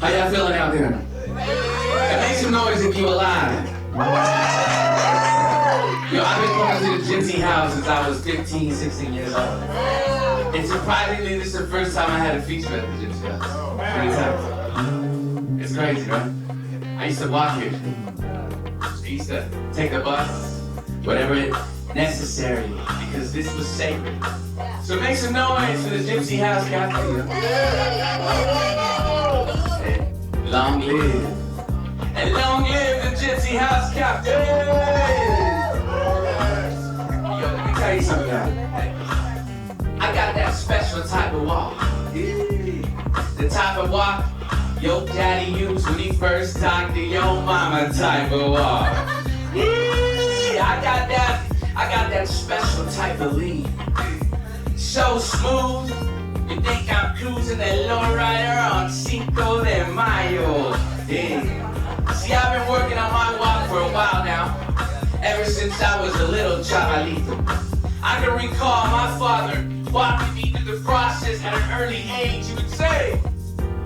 How y'all feeling out there? And make some noise if you alive. Yo, I've been going to the Gypsy house since I was 15, 16 years old. And surprisingly, this is the first time I had a feature at the Gypsy house. Pretty tight. It's crazy, right? I used to walk here. I used to take the bus, whatever it necessary, because this was sacred. So make some noise for the Gypsy house captain. Long live. And long live the Gypsy house captain. Yo, let me tell you something, guys. I got that special type of walk. The type of walk your daddy used when he first talked to your mama type of walk. I got that special type of lean. So smooth, you think I'm cruising that lowrider on Cinco de Mayo. Yeah. See, I've been working on my walk for a while now, ever since I was a little chavalito. I can recall my father walking me through the process at an early age. He would say,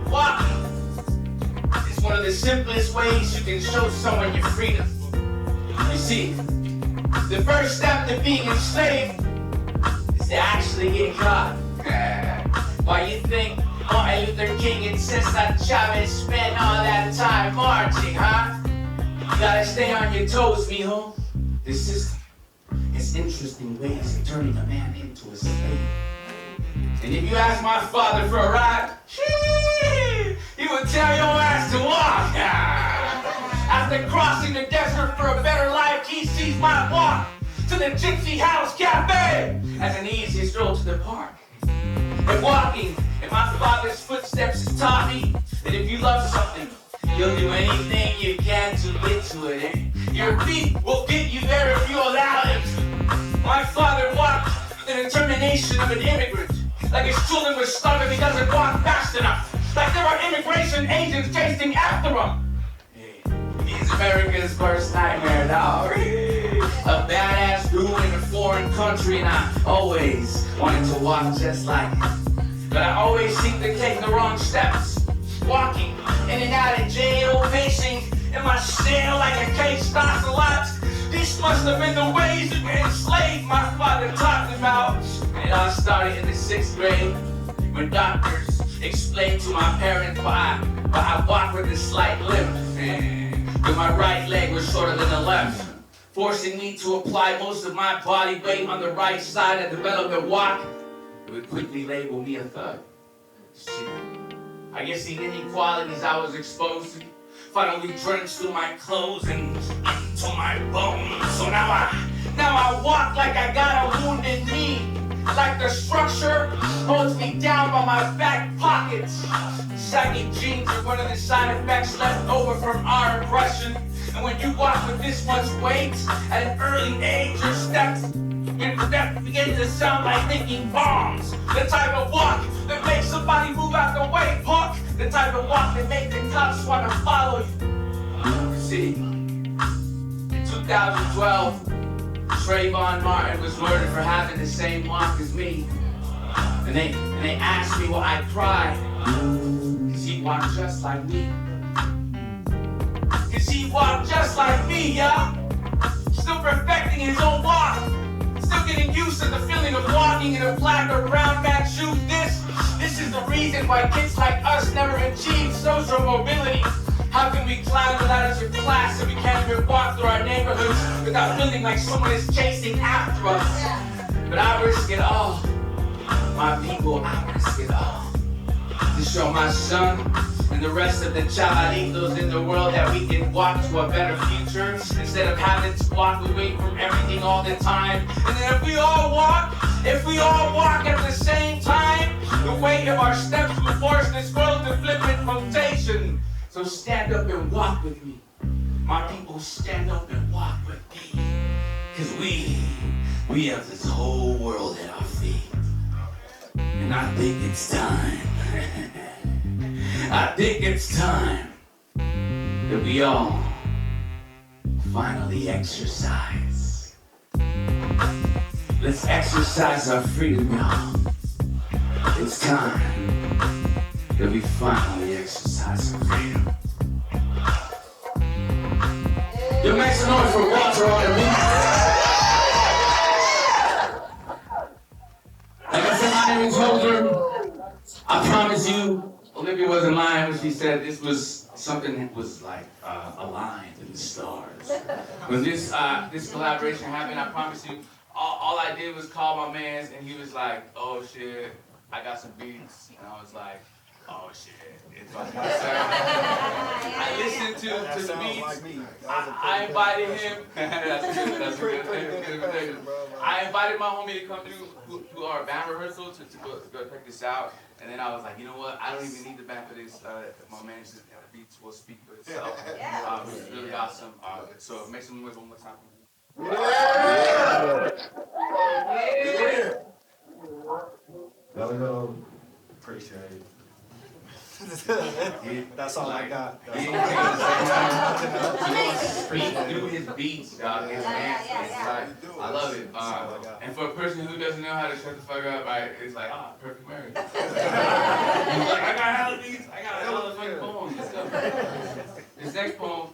walking is one of the simplest ways you can show someone your freedom. You see, the first step to being enslaved is to actually get caught. Why you think Martin Luther King and Cesar Chavez spent all that time marching, huh? You gotta stay on your toes, mijo. This system has interesting ways of turning a man into a slave. And if you ask my father for a ride, he would tell your ass to walk. After crossing the desert for a better life, he sees my walk to the Gypsy House Cafe as an easy stroll to the park. And walking in my father's footsteps has taught me that if you love something, you'll do anything you can to get to it. Your feet will get you there if you allow it. My father walked with the determination of an immigrant, like his children were starving because he walked fast enough, like there were immigration agents chasing after him. He's America's worst nightmare, dog. A badass guru in a foreign country, and I always wanted to walk just like him. But I always seemed to take the wrong steps. Walking in and out of jail, pacing in my cell like a caged ocelot. These must have been the ways you enslaved my father talked about. It all started in the 6th grade when doctors explained to my parents why I walk with a slight limp. But my right leg was shorter than the left, forcing me to apply most of my body weight on the right side and develop a walk. It would quickly label me a thug. See, I guess the inequalities I was exposed to finally drenched through my clothes and into my bones. So now I walk like I got a wounded knee, like the structure holds me down by my back pockets. Saggy jeans are one of the side effects left over from our oppression. And when you walk with this much weight at an early age, your steps begin to sound like ticking bombs. The type of walk that makes somebody move out the way, punk. The type of walk that makes the cops want to follow you. See, in 2012, Trayvon Martin was murdered for having the same walk as me. And they asked me why I cried. Cause he walked just like me. Cause he walked just like me, y'all. Still perfecting his own walk. Still getting used to the feeling of walking in a black or brown back shoe. This is the reason why kids like us never achieve social mobility. How can we climb the ladders of class if we can't even walk through our neighborhoods without feeling like someone is chasing after us? But I risk it all. My people, I risk it all. To show my son and the rest of the chavalitos in the world that we can walk to a better future instead of having to walk away from everything all the time. And then if we all walk at the same time, the weight of our steps will force this world to flip in rotation. So stand up and walk with me. My people, stand up and walk with me. Cause we have this whole world at our feet. And I think it's time. I think it's time that we all finally exercise. Let's exercise our freedom, y'all. It's time that we finally exercise. exercise some freedom. You make some noise for Walter on the beat. Like I said, my name is Jozer. I promise you, Olivia wasn't lying when she said this was something that was like aligned in the stars. When this collaboration happened, I promise you, all I did was call my mans, and he was like, "Oh shit, I got some beats," and I was like, "Oh shit, it's about to I listened to the beats. I invited him. That's a good thing. I invited my homie to come through who our band rehearsal to go check this out. And then I was like, you know what? I don't even need the band for this. My manager's beats will speak for itself. It was really awesome. So make some noise one more time. Yeah. Appreciate it. That's all I got. He through his beats, dog. His hands. I love it. And for a person who doesn't know how to shut the fuck up, it's like, perfect marriage. He's like, I got hella beats. I got hella fucking poems. This next poem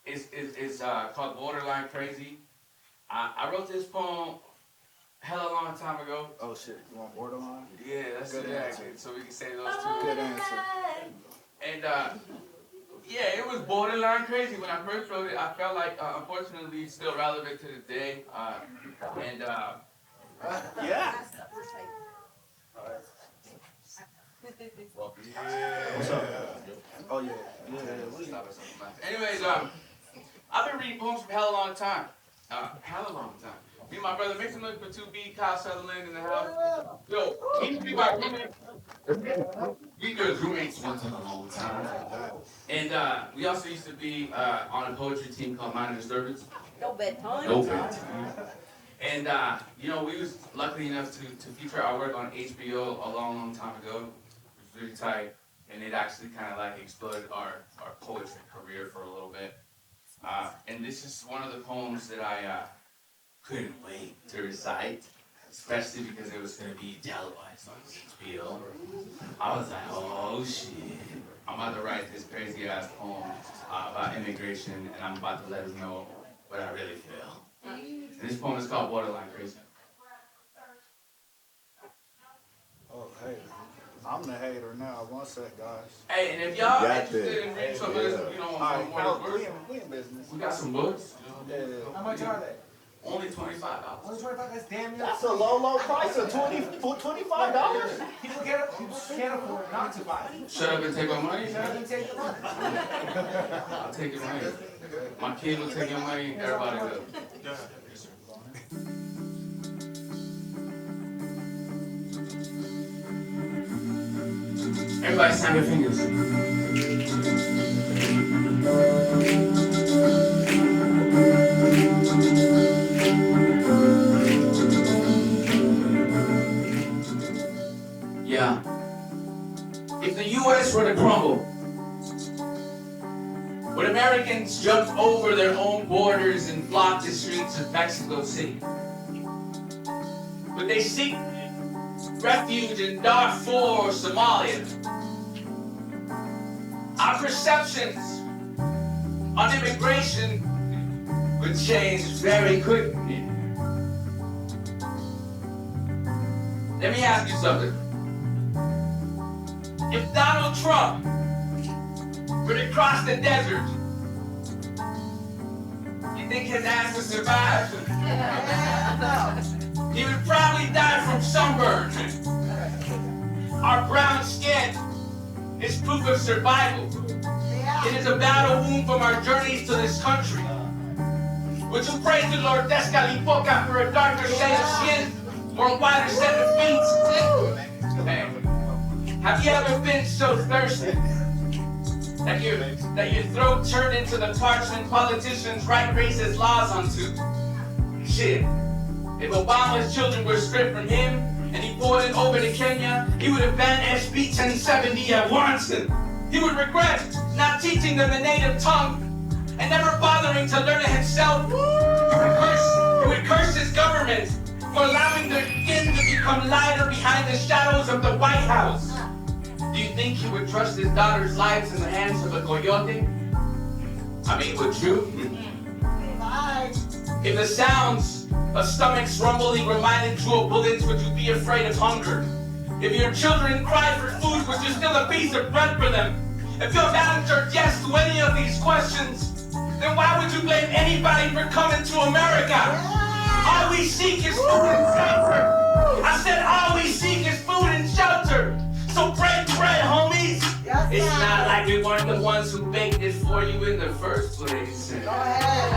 is called Borderline Crazy. I wrote this poem hella long time ago. Oh shit, you want borderline? Yeah, that's good answer. So we can say those two. Good answer. And yeah, it was borderline crazy. When I first wrote it, I felt like, unfortunately, it's still relevant to the day. Yeah. What's up? Oh yeah. Anyways, I've been reading poems for hella long time. Me and my brother, make some noise for 2B, Kyle Sutherland in the house. Yo, he be my roommate. We were roommates once in a long time. And we also used to be on a poetry team called Minor Disturbance. No bedtime. No bedtime. And we was lucky enough to feature our work on HBO a long time ago. It was really tight. And it actually kind of like exploded our poetry career for a little bit. And this is one of the poems that I couldn't wait to recite, especially because it was going to be televised on HBO. I was like, oh shit, I'm about to write this crazy ass poem about immigration, and I'm about to let them know what I really feel. And this poem is called Borderline Crazy. Oh hey, I'm the hater now. One sec, guys. Hey, and if y'all interested in reading some of this, we in business. We got some books. How much are they? Only $25. Only $25. That's damn near. That's a low price of $25. People can't afford not to buy it. Shut up and take my money. Shut up and take your money. I'll take your money. My kid will take your money. Everybody will. Everybody snap your fingers. Yeah. If the U.S. were to crumble, when Americans jumped over their own borders and blocked the streets of Mexico City, would they seek refuge in Darfur or Somalia? Our perceptions on immigration would change very quickly. Let me ask you something. If Donald Trump were to cross the desert, you think his ass would survive? He would probably die from sunburn. Our brown skin is proof of survival. It is a battle wound from our journeys to this country. Would you praise the Lord Descalipoca for a darker shade of skin or a wider set of feet? Hey, have you ever been so thirsty that your throat turned into the parchment politicians write racist laws onto? Shit. If Obama's children were stripped from him and he ported over to Kenya, he would have banned SB 1070 at once. He would regret not teaching them the native tongue and never bothering to learn it himself. He would curse his government for allowing their skin to become lighter behind the shadows of the White House. Do you think he would trust his daughter's lives in the hands of a coyote? I mean, would you? If the sounds of stomachs rumbling reminded you of bullets, would you be afraid of hunger? If your children cried for food, would you steal a piece of bread for them? If you answered yes to any of these questions, then why would you blame anybody for coming to America? All we seek is food and shelter. I said all we seek is food and shelter. So break bread, homies. It's not like we weren't the ones who baked it for you in the first place.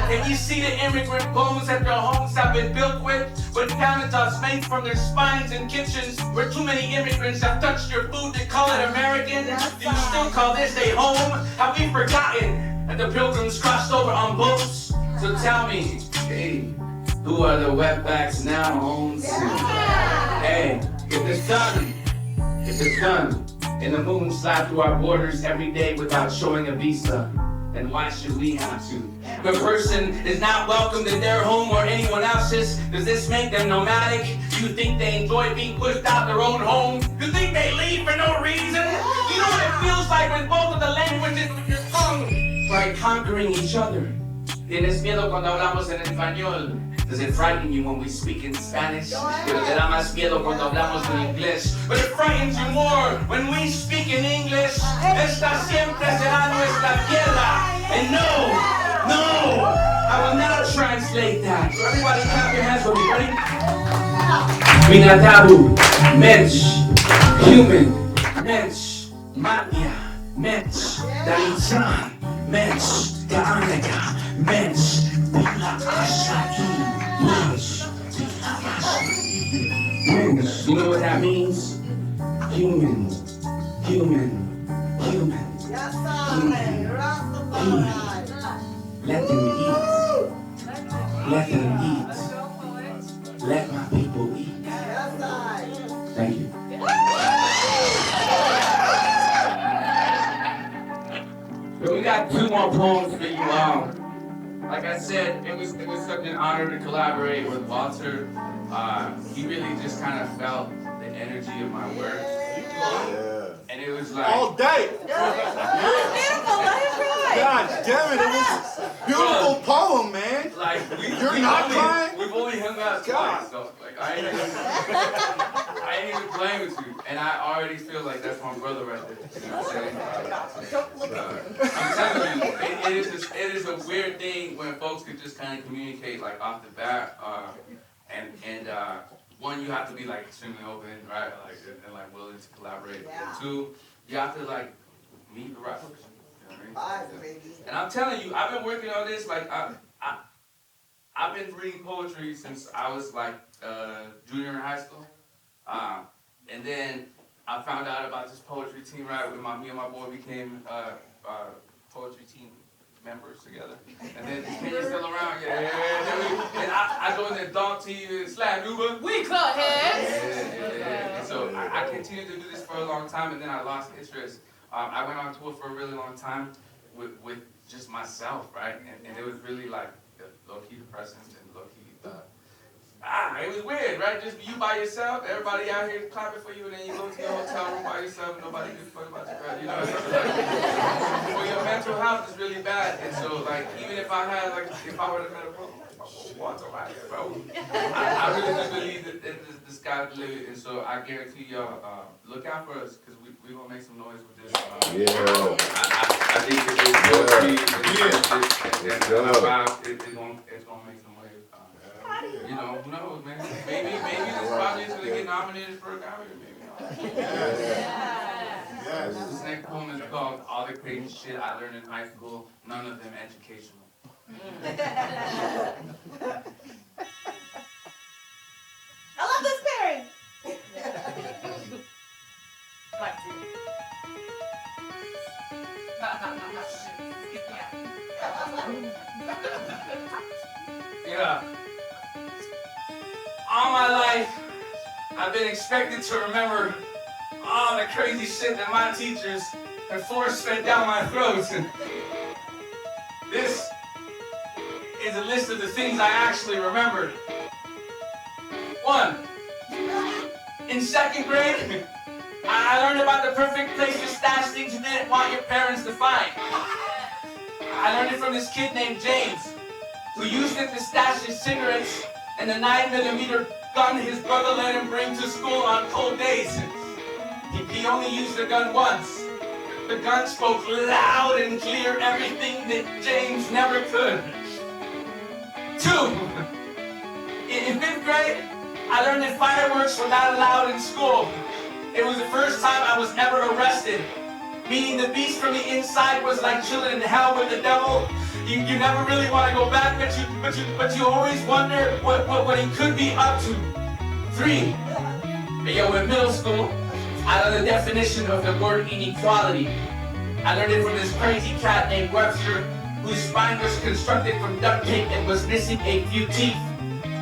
If you see the immigrant bones that their homes have been built with countertops made from their spines and kitchens where too many immigrants have touched your food to call it American, do you still call this a home? Have we forgotten that the pilgrims crossed over on boats? So tell me, hey, who are the wetbacks now home to? Hey, if the sun and the moon slide through our borders every day without showing a visa, then why should we have to? If a person is not welcomed in their home or anyone else's, does this make them nomadic? Do you think they enjoy being pushed out their own home? Do you think they leave for no reason? You know what it feels like when both of the languages of your tongue try conquering each other? Tienes miedo cuando hablamos en español. Does it frighten you when we speak in Spanish? Pero te da más miedo cuando hablamos en inglés. But it frightens you more when we speak in English. Esta siempre será nuestra tierra. And no, I will not translate that. So everybody clap your hands for me, ready? Minatabu, Mensch, human, Mensch, Matya, Mensch, Dalitran, Mensch, Gaanega, Mensch, Bila Ashai. You know what that means? Human. Let them eat. Let my people eat. Thank you. So we got 2 more poems for you. Like I said, it was such an honor to collaborate with Walter. He really just kind of felt the energy of my work. And it was like... all day! God damn it, it was a beautiful poem, man! Like, You're not crying? We've only hung out twice, so like, I ain't even playing with you. And I already feel like that's my brother right there. You know what I'm saying? Don't look at him. I'm telling you, it is a weird thing when folks could just kind of communicate like off the bat. And one, you have to be like extremely open, right? Like and like willing to collaborate. Yeah. And 2, you have to like meet the right person. You know what I mean? Baby. And I'm telling you, I've been working on this like I've been reading poetry since I was like junior in high school. And then I found out about this poetry team, right? With me and my boy became poetry team members together. And then Kenya's still around, yeah. And I joined the dog team and Slab Uber. We cut heads. Yeah. And so I continued to do this for a long time, and then I lost interest. I went on tour for a really long time with just myself, right? And it was really like low-key depressing and low-key, it was weird, right? Just you by yourself, everybody out here clapping for you, and then you go to your hotel room by yourself, and nobody gives a fuck about you, right? You know, for your mental health is really bad. And so, like, even if I had, like, if I were to met a bro, what's all right, bro? I really just believe that the sky's the limit, and so I guarantee y'all, look out for us, because we're gonna make some noise with this. I think it's gonna make some waves. You know, who knows, man? Maybe this project's gonna get nominated for a Grammy, maybe. Yes. This next poem is called All the Crazy Shit I Learned in High School, None of Them Educational. I love this pairing. Yeah. All my life, I've been expected to remember all the crazy shit that my teachers have force-fed down my throat. This is a list of the things I actually remembered. 1. In 2nd grade, I learned about the perfect place to stash things you didn't want your parents to find. I learned it from this kid named James, who used it to stash his cigarettes and the 9mm gun his brother let him bring to school on cold days. He only used the gun once. The gun spoke loud and clear everything that James never could. 2. In 5th grade, I learned that fireworks were not allowed in school. It was the first time I was ever arrested. Meaning the beast from the inside was like chilling in hell with the devil. You never really want to go back, but you always wonder what he could be up to. 3. In middle school, I learned the definition of the word inequality. I learned it from this crazy cat named Webster, whose spine was constructed from duct tape and was missing a few teeth.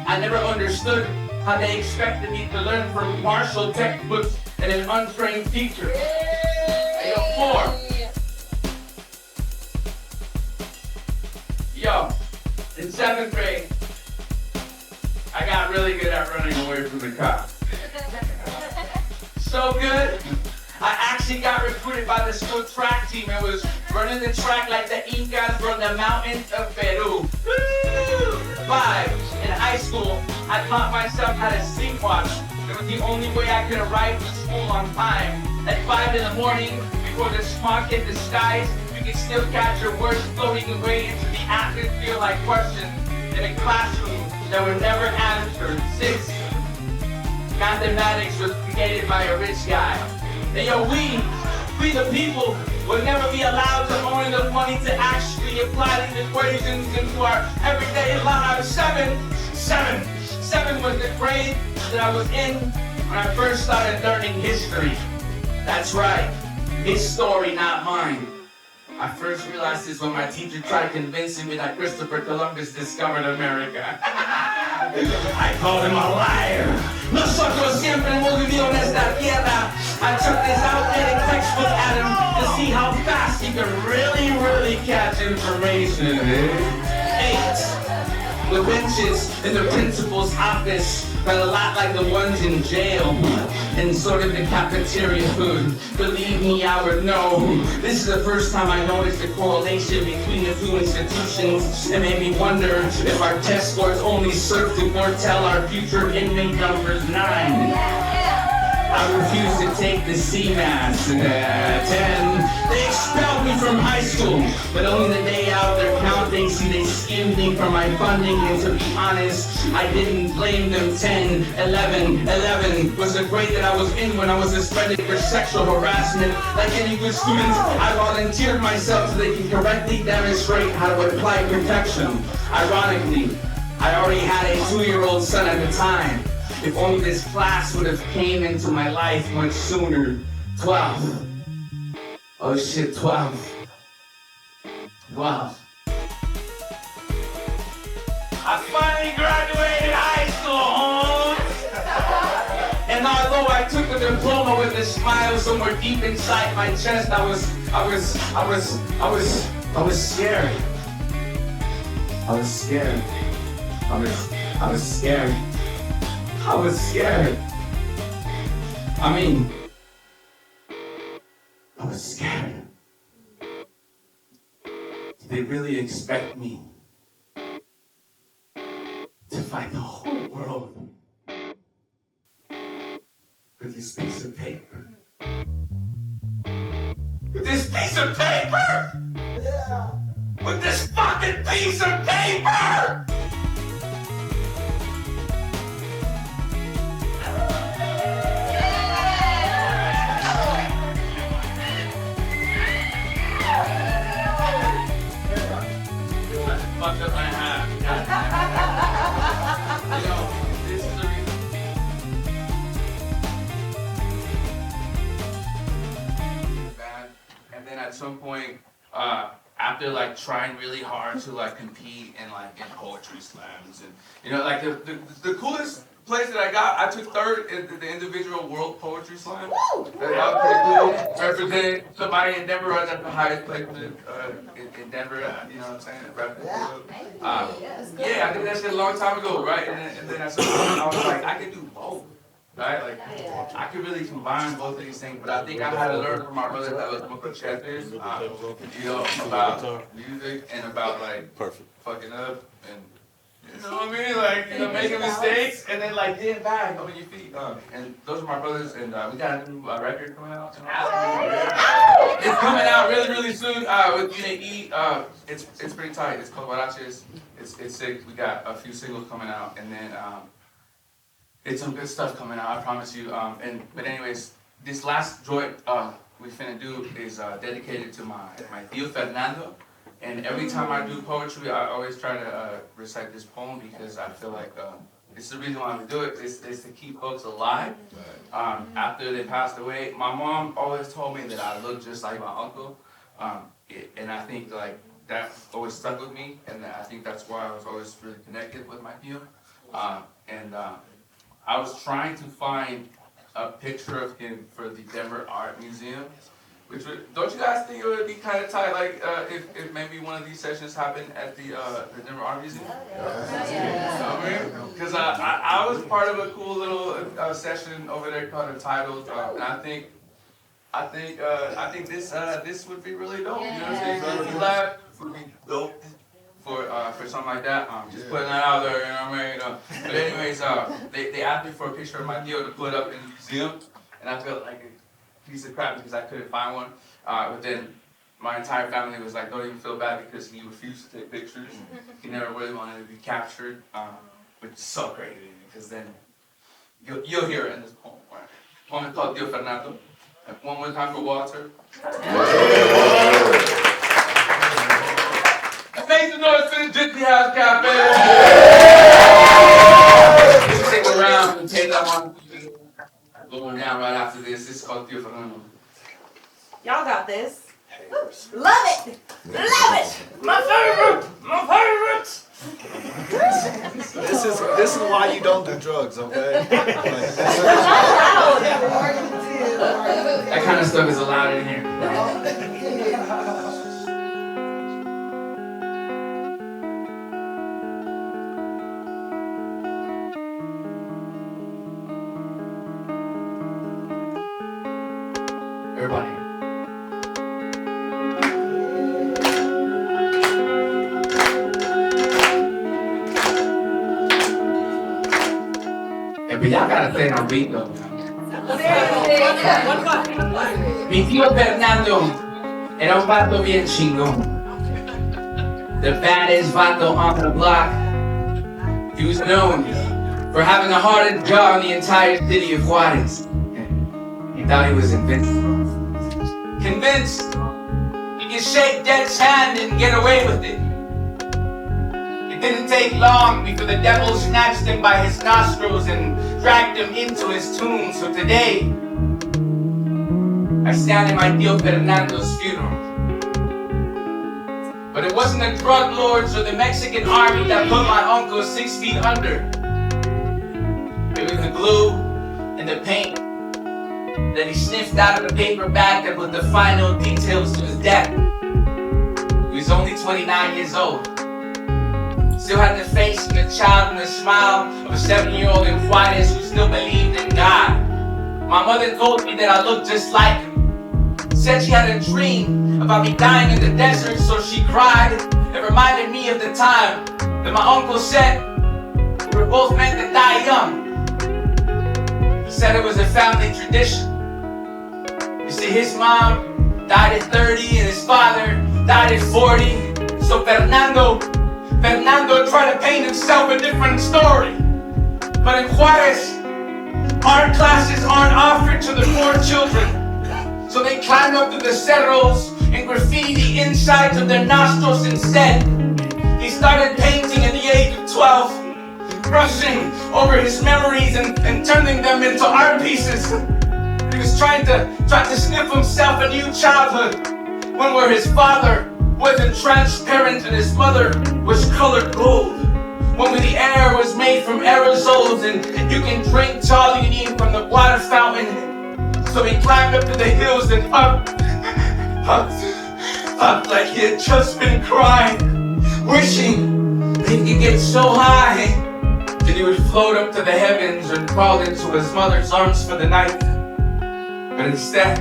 I never understood how they expected me to learn from Marshall textbooks and an untrained teacher. 4. In 7th grade, I got really good at running away from the cops. So good, I actually got recruited by the school track team and was running the track like the Incas from the mountains of Peru. 5. In high school, I taught myself how to sleepwalk. It was the only way I could arrive to school on time. At 5 in the morning, before the smog hit the skies, you could still catch your words floating away into the atmosphere like questions in a classroom that were never answered. 6. Mathematics was created by a rich guy. We the people, will never be allowed to own enough money to actually apply these equations into our everyday lives. 7 was the grade that I was in when I first started learning history. That's right, his story, not mine. I first realized this when my teacher tried convincing me that Christopher Columbus discovered America. I called him a liar. Nosotros siempre hemos vivido en esta tierra. I took this outdated textbook at him to see how fast he could really catch information. 8. The benches in the principal's office felt a lot like the ones in jail, and so did the cafeteria food. Believe me, I would know. This is the first time I noticed the correlation between the two institutions. It made me wonder if our test scores only serve to foretell our future inmate numbers. 9. I refused to take the CMAS. 10. They expelled me from high school, but only the day out of their counting, see they skimmed me from my funding, and to be honest, I didn't blame them. 10, 11 was the grade that I was in when I was suspended for sexual harassment. Like any good student, I volunteered myself so they can correctly demonstrate how to apply protection. Ironically, I already had a 2-year-old son at the time. If only this class would have came into my life much sooner. 12. Oh shit, 12. I finally graduated high school, and although I took the diploma with a smile somewhere deep inside my chest, I was scared. I was scared. Did they really expect me to fight the whole world with this piece of paper? With this piece of paper? Yeah. With this fucking piece of paper! Fucked up my hat. You know, this is the reason. Bad. And then at some point, after like trying really hard to like compete in poetry slams, and you know, like the coolest place that I took 3rd in the individual world poetry slam. That was pretty cool. Representing somebody in Denver. I was at the highest place in Denver. You know what I'm saying? Yeah, I did that shit a long time ago, right? And then at some point I was like, I could do both. right? Like, I could really combine both of these things, but I think I had to learn from my brother that was more chef is, about music and about like fucking up and you know what I mean? Like, making mistakes and then like getting back on your feet. And those are my brothers, and we got a new record coming out. It's coming out really, really soon with UAE. It's pretty tight. It's called Huaraches. It's sick. We got a few singles coming out, and then it's some good stuff coming out. I promise you. But anyways, this last joint we finna do is dedicated to my Tio Fernando. And every time I do poetry, I always try to recite this poem because I feel like it's the reason why we do it. Is to keep folks alive after they passed away. My mom always told me that I look just like my uncle, and I think like that always stuck with me, and I think that's why I was always really connected with my Tio. I was trying to find a picture of him for the Denver Art Museum. Which don't you guys think it would be kind of tight, like if maybe one of these sessions happened at the Denver Art Museum? Because I was part of a cool little session over there called Entitled, and I think this would be really dope. You know what I'm saying? Gypsy Lab would be dope for something like that. Just putting that out there, you know what I mean? But anyways, they asked me for a picture of my Tio to put up in the museum, and I felt like piece of crap because I couldn't find one. But then my entire family was like, don't even feel bad because he refused to take pictures. He never really wanted to be captured, which is so crazy because then you'll hear it in this poem. Right? The poem is called Tio Fernando. And one more time for Walter. Make some noise for the Gypsy House Cafe. Stick around and take that one. Going down right after this. This is called Tio Fernando. Y'all got this. Love it! Love it! My favorite! My favorite! This is why you don't do drugs, okay? That kind of stuff is allowed in here. Everybody. But y'all gotta play on beat though. Mi Tio Fernando era un vato bien chingón. The baddest vato on the block. He was known for having the hardest jaw in the entire city of Juarez. He thought he was invincible. Convinced he could shake Death's hand and get away with it. It didn't take long before the devil snatched him by his nostrils and dragged him into his tomb. So today, I stand in my Tio Fernando's funeral. But it wasn't the drug lords or the Mexican army that put my uncle 6 feet under. It was the glue and the paint that he sniffed out of the paper bag that put the final details to his death. He was only 29 years old. Still had the face and the child and the smile of a 7-year-old in Juarez who still believed in God. My mother told me that I looked just like him. Said she had a dream about me dying in the desert, so she cried. It reminded me of the time that my uncle said we were both meant to die young. He said it was a family tradition. You see, his mom died at 30 and his father died at 40. So Fernando tried to paint himself a different story. But in Juarez, art classes aren't offered to the poor children. So they climbed up to the cerros and graffiti the insides of their nostrils instead. He started painting at the age of 12, brushing over his memories and turning them into art pieces. He was trying to sniff himself a new childhood, one where his father wasn't transparent and his mother was colored gold. One where the air was made from aerosols and you can drink all you need from the water fountain. So he climbed up to the hills and puffed like he had just been crying, wishing he could get so high And he would float up to the heavens and crawl into his mother's arms for the night. But instead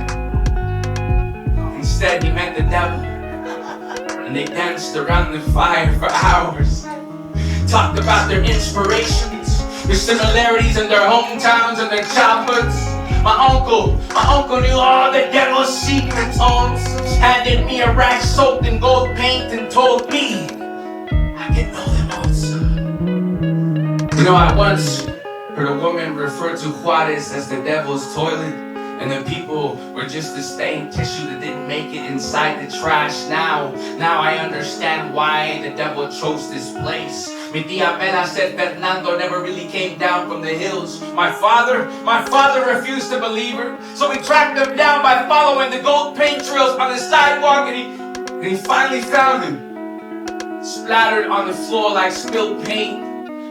he met the devil. And they danced around the fire for hours. Talked about their inspirations, their similarities in their hometowns and their childhoods. My uncle knew all the devil's secret tones. Handed me a rag soaked in gold paint and told me I can know them also. You know, I once heard a woman refer to Juarez as the devil's toilet, and the people were just the stained tissue that didn't make it inside the trash. Now I understand why the devil chose this place. Mi tia Mela said Fernando never really came down from the hills. My father refused to believe her, so we tracked him down by following the gold paint trails on the sidewalk, and he finally found him, splattered on the floor like spilled paint.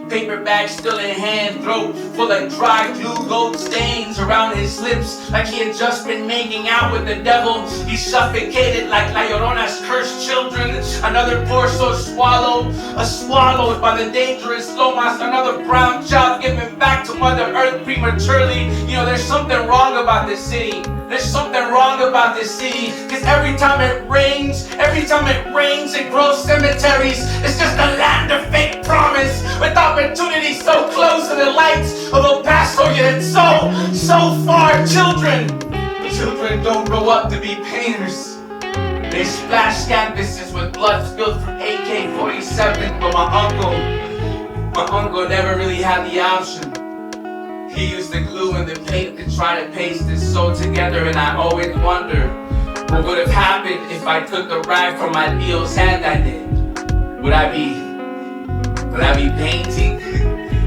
Paper bag still in hand, throat full of dry glue, gold stains around his lips, like he had just been making out with the devil. He suffocated like La Llorona's cursed children. Another poor soul swallowed by the dangerous lomas. Another brown child given back to Mother Earth prematurely. You know, there's something wrong about this city. There's something wrong about this city, cause every time it rains, it grows cemeteries. It's just a land of fake promise, with opportunities so close to the lights of El Paso, yet it's so far. Children don't grow up to be painters. They splash canvases with blood spilled from AK-47, but my uncle never really had the option. He used the glue and the paint to try to paste his soul together, and I always wonder what would have happened if I took the rag from my Tio's hand I did. Would I be painting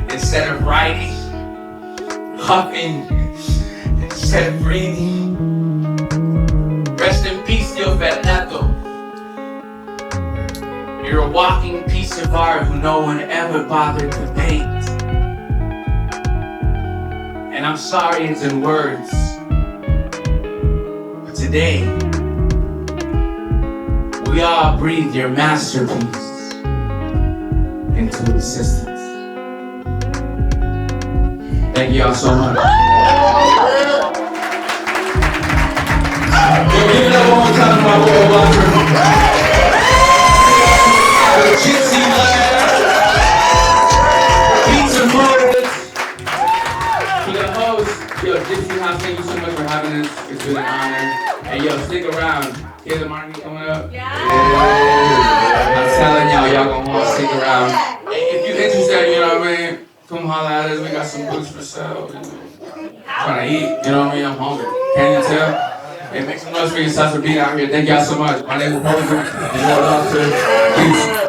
instead of writing? Huffing instead of breathing? Rest in peace, Tio Fernando. You're a walking piece of art who no one ever bothered to paint. And I'm sorry it's in words, but today, we all breathe your masterpiece into existence. Thank y'all so much. Yo, give it up one more time to my boy Walter. The Gypsy Lab. Beats and Murders. To the host, yo, Gypsy House, thank you so much for having us. It's been an honor. And yo, stick around. Hear the marketing coming up? Yeah. I'm telling y'all gonna want to stick around. Hey, if you're interested, you know what I mean? Come holler at us. We got some boots for sale. Trying to eat, you know what I mean? I'm hungry. Can you tell? Hey, make some noise for yourselves for being out here. Thank y'all so much. My name is Walter. And you're all to peace.